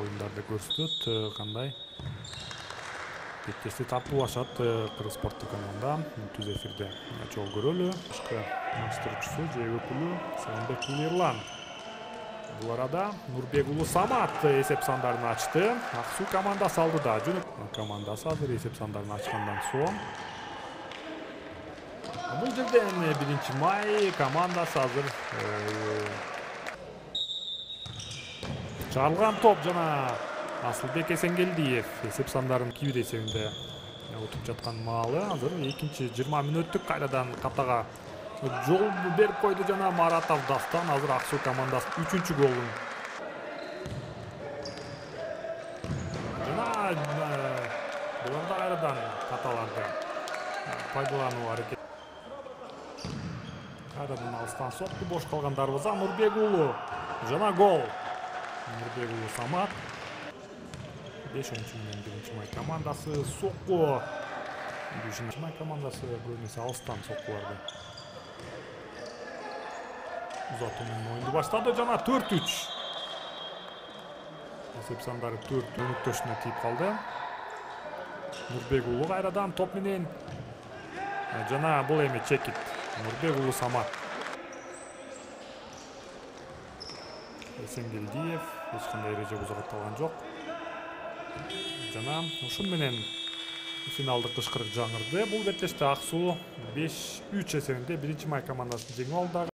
оюндарда көрсөтөт. Кандай беттешти тартуулашат Кыргыз спорттук команда. Түз эфирде чогуу көрөлү. Башкы уюштуруучусу же өкүлү Саламбек Ерлан. Бул арада Нурбек уулу Самат эсеп сандарын ачты. Ак суу командасы алдыда. Жөнөк командасы азыр эсеп сандарын ачкандан соң. Бул жерден 1 май командасы азыр чарылган топ жана Асылбек Эсенгелдиев эсеп сандарын 2-1 эсебинде утуп жаткан маалы. Азыр 20 мүнөттүк кайрадан катага жол берип койду жана Маратов Дастан азыр Ак суу командасы 3-чү голун жана булар да кайрадан каталарды пайдалануу аракет. Кайрадан алыстан сокту, бош калган дарбаза Нурбек уулу жана гол. Нурбек уулу Самат 5 oyuncu менен 1 май командасы сокку. 1 май командасы көбүнесе алыстан соккуларды узатуу менен оюнду баштады жана 4-3. Эсеп сандары 4 өнүктөшүнө тийип калды. Нурбек уулу кайрадан топ менен жана бул эми чекит. Нурбек уулу Самат. Эсенгелдиев эч кандай эреже бузулган жок. Жана ушун менен финалдык кычкырык жаңырды. Бул беттеште Ак суу 5-3 эсебинде 1 май командасын жеңип алды.